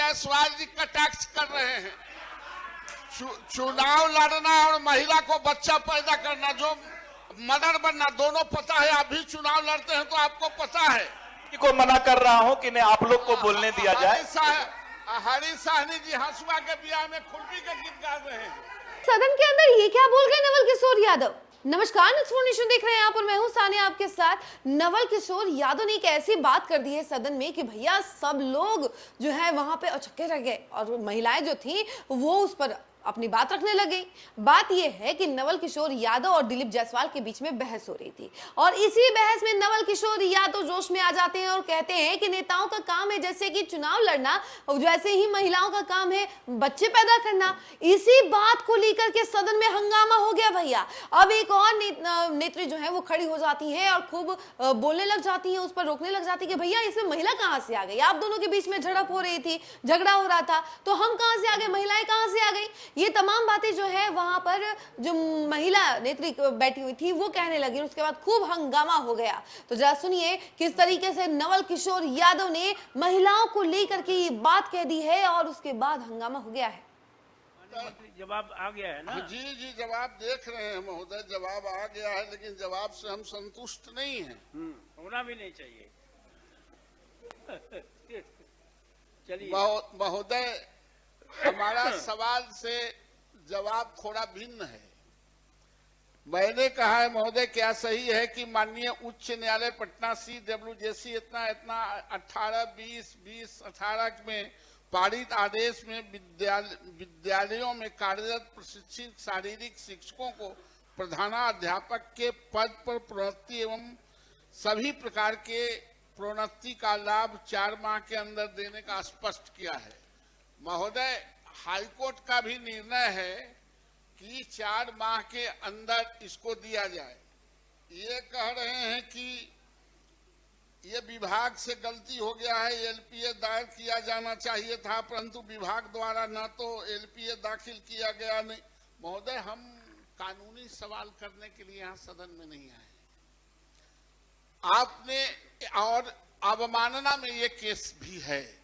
जायसवाल जी कटाक्ष कर रहे हैं। चुनाव लड़ना और महिला को बच्चा पैदा करना, जो मदर बनना, दोनों पता है। अभी चुनाव लड़ते हैं तो आपको पता है। को मना कर रहा हूं कि नहीं आप लोग को बोलने दिया जाए। हरी साहनी जी हंसुआ के ब्याह में खुरपी के गीत गा रहे हैं। सदन के अंदर ये क्या बोल गए नवल किशोर यादव। नमस्कार, नेशन देख रहे हैं आप और मैं हूं सानिया आपके साथ। नवल किशोर यादव ने एक ऐसी बात कर दी है सदन में कि भैया सब लोग जो है वहां पे अचक्के रह गए और महिलाएं जो थी वो उस पर अपनी बात रखने लगी। बात यह है कि नवल किशोर यादव और दिलीप जायसवाल के बीच में बहस हो रही थी और इसी बहस में नवल किशोर यादव जोश में आ जाते हैं और कहते हैं कि नेताओं का काम है जैसे कि चुनाव लड़ना, जैसे ही महिलाओं का काम है बच्चे पैदा करना। इसी बात को लेकर के सदन में हंगामा हो गया भैया। अब एक और नेत्री जो है वो खड़ी हो जाती है और खूब बोलने लग जाती है, उस पर रोकने लग जाती है कि भैया इसमें महिला कहां से आ गई, आप दोनों के बीच में झड़प हो रही थी, झगड़ा हो रहा था, तो हम कहां से आ गए, महिलाएं कहां से आ गई। ये तमाम बातें जो है वहां पर जो महिला नेत्री बैठी हुई थी वो कहने लगी। उसके बाद खूब हंगामा हो गया। तो जरा सुनिए किस तरीके से नवल किशोर यादव ने महिलाओं को लेकर के ये बात कह दी है और उसके बाद हंगामा हो गया है। जवाब आ गया है ना? जी जी, जवाब देख रहे हैं महोदय, जवाब आ गया है, लेकिन जवाब से हम संतुष्ट नहीं हैं। होना भी नहीं चाहिए। चलिए महोदय, हमारा सवाल से जवाब थोड़ा भिन्न है। मैंने कहा है महोदय, क्या सही है कि माननीय उच्च न्यायालय पटना CWJC इतना 18 में पारित आदेश में विद्यालयों में कार्यरत प्रशिक्षित शारीरिक शिक्षकों को प्रधानाध्यापक के पद पर प्रोन्नति एवं सभी प्रकार के प्रोन्नति का लाभ 4 माह के अंदर देने का स्पष्ट किया है। महोदय, हाईकोर्ट का भी निर्णय है कि 4 माह के अंदर इसको दिया जाए। ये कह रहे हैं कि ये विभाग से गलती हो गया है, LPA दायर किया जाना चाहिए था, परंतु विभाग द्वारा न तो LPA दाखिल किया गया। नहीं महोदय, हम कानूनी सवाल करने के लिए यहाँ सदन में नहीं आए। आपने, और अवमानना में ये केस भी है।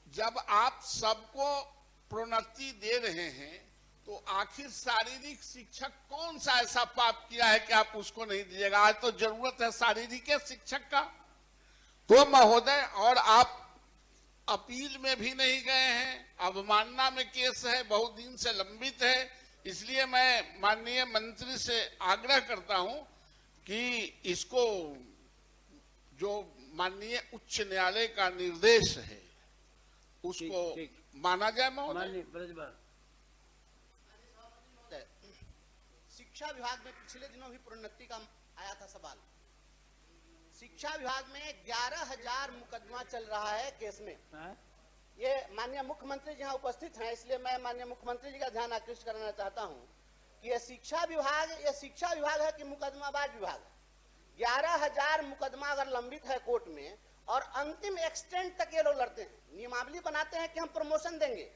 जब आप सबको प्रोन्नति दे रहे हैं तो आखिर शारीरिक शिक्षक कौन सा ऐसा पाप किया है कि आप उसको नहीं दीजिएगा। आज तो जरूरत है शारीरिक शिक्षक का। तो महोदय, और आप अपील में भी नहीं गए हैं, अवमानना में केस है, बहुत दिन से लंबित है। इसलिए मैं माननीय मंत्री से आग्रह करता हूं कि इसको जो माननीय उच्च न्यायालय का निर्देश है उसको माना जाए। महोदय, शिक्षा विभाग में पिछले दिनों भी प्रोन्नति का आया था सवाल। शिक्षा विभाग में 11,000 मुकदमा चल रहा है केस में। ये माननीय मुख्यमंत्री जी यहाँ उपस्थित हैं, इसलिए मैं माननीय मुख्यमंत्री जी का ध्यान आकृष्ट करना चाहता हूँ कि ये शिक्षा विभाग है कि मुकदमाबाज विभाग है। 11,000 मुकदमा अगर लंबित है कोर्ट में और अंतिम एक्सटेंट तक ये लोग लड़ते हैं, नियमावली बनाते हैं कि हम प्रमोशन देंगे,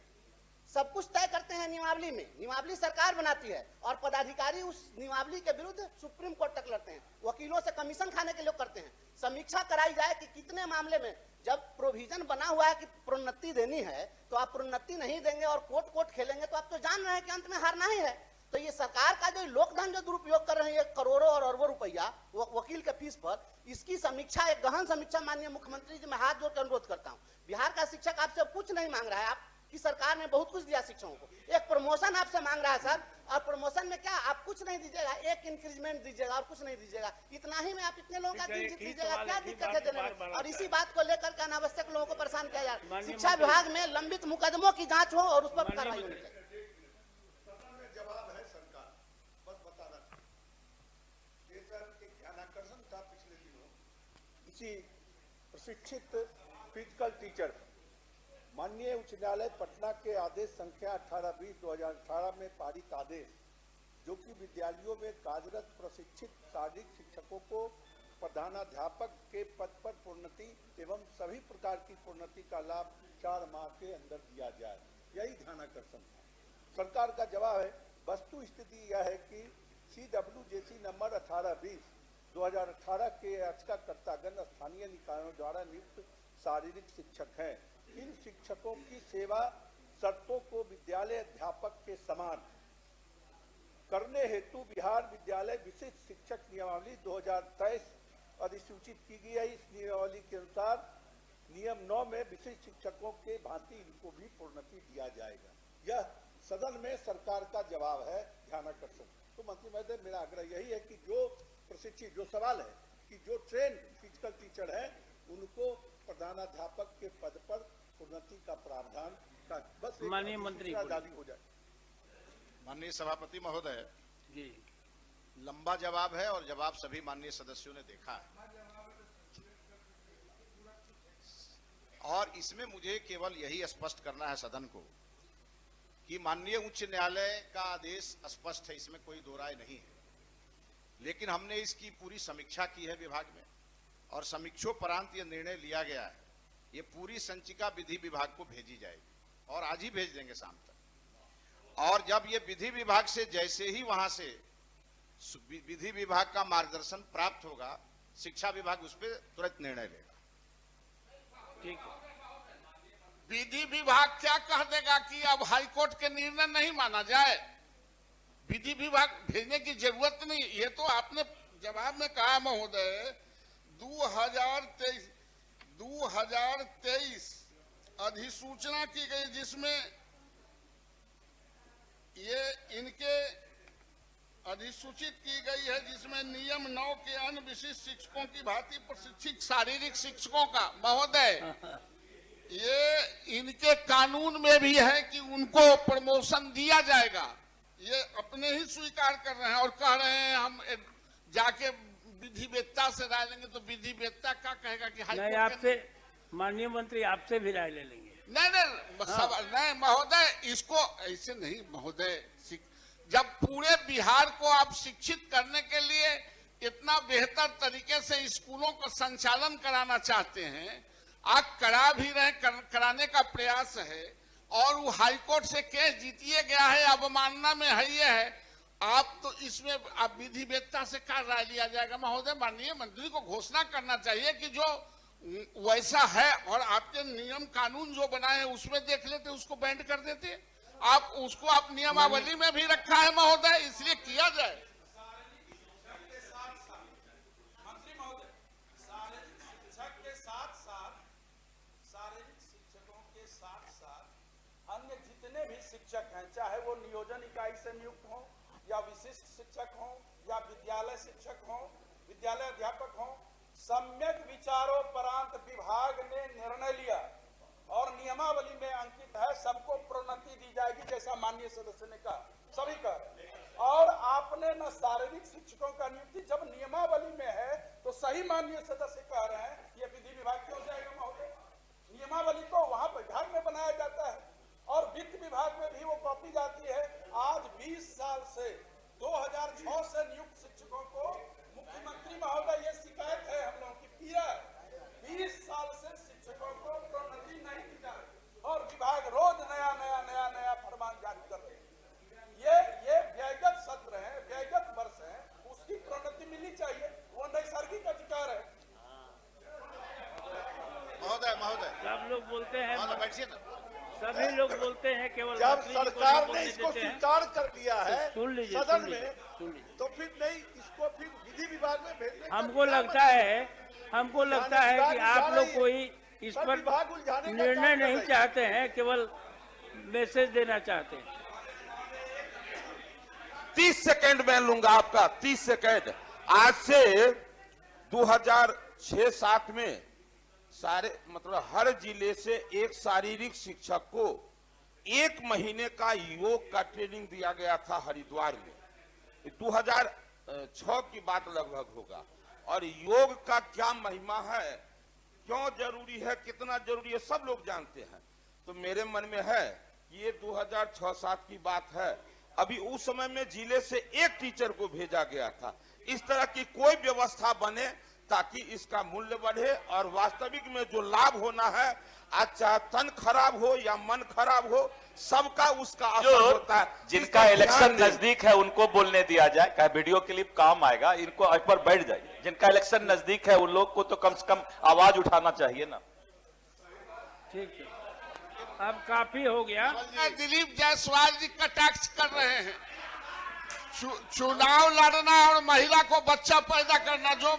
सब कुछ तय करते हैं नियमावली में, नियमावली सरकार बनाती है और पदाधिकारी उस नियमावली के विरुद्ध सुप्रीम कोर्ट तक लड़ते हैं, वकीलों से कमीशन खाने के लोग करते हैं। समीक्षा कराई जाए कि कितने मामले में जब प्रोविजन बना हुआ है कि प्रोन्नति देनी है तो आप प्रोन्नति नहीं देंगे और कोर्ट खेलेंगे तो आप तो जान रहे हैं कि अंत में हारना ही है। तो ये सरकार का जो लोकधन जो दुरुपयोग कर रहे हैं, करोड़ों और अरबों रुपया वकील के फीस पर, इसकी समीक्षा, एक गहन समीक्षा माननीय मुख्यमंत्री जी मैं हाथ जोड़ कर अनुरोध करता हूँ। बिहार का शिक्षक आपसे कुछ नहीं मांग रहा है, आपकी सरकार ने बहुत कुछ दिया शिक्षकों को, एक प्रमोशन आपसे मांग रहा है सर, और प्रमोशन में क्या आप कुछ नहीं दीजिएगा, एक इंक्रीजमेंट दीजिएगा और कुछ नहीं दीजिएगा, इतना ही में आप इतने लोगों का दिल जीत लीजिएगा, क्या दिक्कत है देने में। और इसी बात को लेकर के अनावश्यक लोगों को परेशान किया जा रहा है। शिक्षा विभाग में लंबित मुकदमों की जांच हो और उस पर कार्रवाई होनी चाहिए। प्रशिक्षित फिजिकल टीचर माननीय उच्च न्यायालय पटना के आदेश संख्या 18/20/2018 में पारित आदेश, जो कि विद्यालयों में कार्यरत प्रशिक्षित शारीरिक शिक्षकों को प्रधानाध्यापक के पद पर प्रोन्नति एवं सभी प्रकार की प्रोन्नति का लाभ 4 माह के अंदर दिया जाए, यही ध्यानाकर्षण है। सरकार का जवाब है, वस्तु स्थिति यह है कि CWJC नंबर 18/20/2018 के याचिकाकर्तागण स्थानीय निकायों द्वारा नियुक्त शारीरिक शिक्षक हैं। इन शिक्षकों की सेवा शर्तों को विद्यालय अध्यापक के समान करने हेतु बिहार विद्यालय विशिष्ट शिक्षक नियमावली 2023 अधिसूचित की गई है। इस नियमावली के अनुसार नियम 9 में विशिष्ट शिक्षकों के भांति इनको भी प्रोन्नति दिया जाएगा। यह सदन में सरकार का जवाब है, ध्यानाकर्षण। तो मंत्री महोदय, मेरा आग्रह यही है कि जो प्रशिक्षित, जो सवाल है कि जो ट्रेन फिजिकल टीचर है उनको प्रधानाध्यापक के पद पर प्रोन्नति का प्रावधान का बस माननीय मंत्री जारी हो जाए। माननीय सभापति महोदय जी, लंबा जवाब है और जवाब सभी माननीय सदस्यों ने देखा है, और इसमें मुझे केवल यही स्पष्ट करना है सदन को कि माननीय उच्च न्यायालय का आदेश स्पष्ट है, इसमें कोई दो राय नहीं है। लेकिन हमने इसकी पूरी समीक्षा की है विभाग में, और समीक्षोपरांत यह निर्णय लिया गया है, ये पूरी संचिका विधि विभाग को भेजी जाएगी और आज ही भेज देंगे शाम तक। और जब ये विधि विभाग से जैसे ही वहां से विधि विभाग का मार्गदर्शन प्राप्त होगा, शिक्षा विभाग उस पर तुरंत निर्णय लेगा। ठीक है। विधि विभाग क्या कह देगा कि अब हाईकोर्ट के निर्णय नहीं माना जाए? विधि विभाग भेजने की जरूरत नहीं। ये तो आपने जवाब में कहा महोदय, 2023 अधिसूचना की गई जिसमें ये इनके अधिसूचित की गई है, जिसमें नियम 9 के अन्य विशिष्ट शिक्षकों की भांति प्रशिक्षित शारीरिक शिक्षकों का, महोदय ये इनके कानून में भी है कि उनको प्रमोशन दिया जाएगा। ये अपने ही स्वीकार कर रहे हैं और कह रहे हैं हम जाके विधि वेत्ता से राय लेंगे। तो विधि वेत्ता क्या कहेगा कि नहीं, आपसे माननीय मंत्री आपसे भी राय ले लेंगे। नहीं महोदय, इसको ऐसे नहीं महोदय। जब पूरे बिहार को आप शिक्षित करने के लिए इतना बेहतर तरीके से स्कूलों का संचालन कराना चाहते हैं, आप करा भी रहे, कराने का प्रयास है, और वो हाईकोर्ट से केस जीतिए गया है, अवमानना में है ये है, आप तो इसमें आप विधि वेत्ता से क्या राय लिया जाएगा? महोदय, माननीय मंत्री को घोषणा करना चाहिए कि जो वैसा है और आपके नियम कानून जो बनाए हैं उसमें देख लेते, उसको बैंड कर देते। आप उसको आप नियमावली में भी रखा है महोदय, इसलिए किया जाए। मंत्री महोदय, शारीरिक शिक्षक के साथ साथ, शारीरिक शिक्षकों के साथ साथ अन्य जितने भी शिक्षक हैं, चाहे वो नियोजन इकाई से नियुक्त हों या विशिष्ट शिक्षक हों या विद्यालय शिक्षक हों, विद्यालय अध्यापक हों, सम्यक विचारोपरांत विभाग ने निर्णय लिया और नियमावली में अंकित है, सबको प्रोन्नति दी जाएगी, जैसा माननीय सदस्य ने कहा, सभी कह। और आपने न शारीरिक शिक्षकों का नियुक्ति जब नियमावली में है तो सही माननीय सदस्य कह रहे हैं, ये विधि विभाग क्यों जाएगा महोदय? नियमावली तो वहां विभाग में बनाया जाता है और वित्त विभाग में भी वो कॉपी जाती है। आज 20 साल से 2006 से नियुक्त शिक्षकों को मुख्यमंत्री महोदय, ये शिकायत है हम लोगों की, पीड़ा 20 साल से शिक्षकों को प्रोन्नति नहीं दी जा रही और विभाग रोज नया फरमान जारी कर रहे हैं। ये व्ययगत सत्र है, व्ययगत वर्ष है, उसकी प्रोन्नति मिलनी चाहिए, वो नैसर्गिक अधिकार है। महोदय सब लोग बोलते हैं, बैठिए ना। सभी लोग बोलते हैं, केवल जब मंत्री जी को सरकार नहीं ने बोलने इसको देते हैं। स्वीकार कर लिया है तो सुन लीजिए, सदन सुन में, लीजिए, सुन लीजिए। तो फिर नहीं इसको फिर विधि विभाग में भेजने का हमको क्या लगता मतलब है, हमको लगता है कि आप लोग कोई इस सब पर विभाग उलझाने का निर्णय काम कर नहीं रहे हैं। चाहते हैं, केवल मैसेज देना चाहते हैं। 30 सेकंड में लूंगा आपका, 30 सेकंड। आज से 2006-7 में सारे मतलब हर जिले से एक शारीरिक शिक्षक को 1 महीने का योग का ट्रेनिंग दिया गया था हरिद्वार में। 2006 की बात लगभग होगा। और योग का क्या महिमा है, क्यों जरूरी है, कितना जरूरी है, सब लोग जानते हैं। तो मेरे मन में है कि ये 2006-7 की बात है। अभी उस समय में जिले से एक टीचर को भेजा गया था। इस तरह की कोई व्यवस्था बने ताकि इसका मूल्य बढ़े और वास्तविक में जो लाभ होना है, आज चाहे तन खराब हो या मन खराब हो, सबका उसका असर होता है। जिनका इलेक्शन नजदीक है उनको बोलने दिया जाए, क्या वीडियो क्लिप काम आएगा, इनको इस पर बैठ जाइए। जिनका इलेक्शन नजदीक है उन लोग को तो कम से कम आवाज उठाना चाहिए ना। ठीक है, अब काफी हो गया। दिलीप जायसवाल जी कटाक्ष कर रहे हैं। चुनाव लड़ना और महिला को बच्चा पैदा करना, जो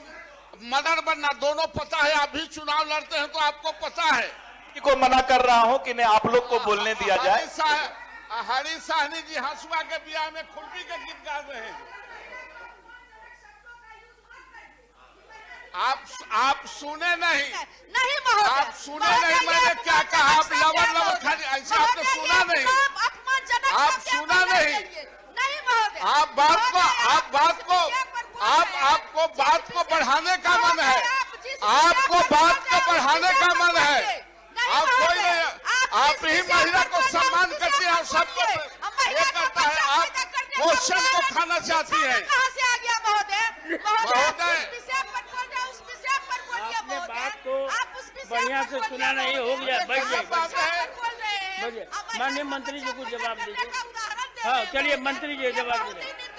मदर बनना, दोनों पता है। अभी चुनाव लड़ते हैं तो आपको पता है। को मना कर रहा हूं कि नहीं आप लोग को बोलने दिया जाए। हरी साहनी जी हंसुआ के ब्याह में खुरपी के गीत गा रहे हैं। आप सुने नहीं महोदय, आप सुने नहीं, मैंने क्या कहा? आप लवर लवर खाली, ऐसे आपने सुना नहीं, आप सुना नहीं। आपको बात को बढ़ाने का मन है, आपको बात को बढ़ाने का मन है। आप कोई नहीं, आप ही महिला को सम्मान करती है और सबको ये करता है। आप क्वेश्चन को खाना चाहती है। आपने बात को बढ़िया से सुना नहीं, हो गया, बैठ जाइए। माननीय मंत्री जी को जवाब दीजिए। हाँ, चलिए मंत्री जी जवाब दीजिए।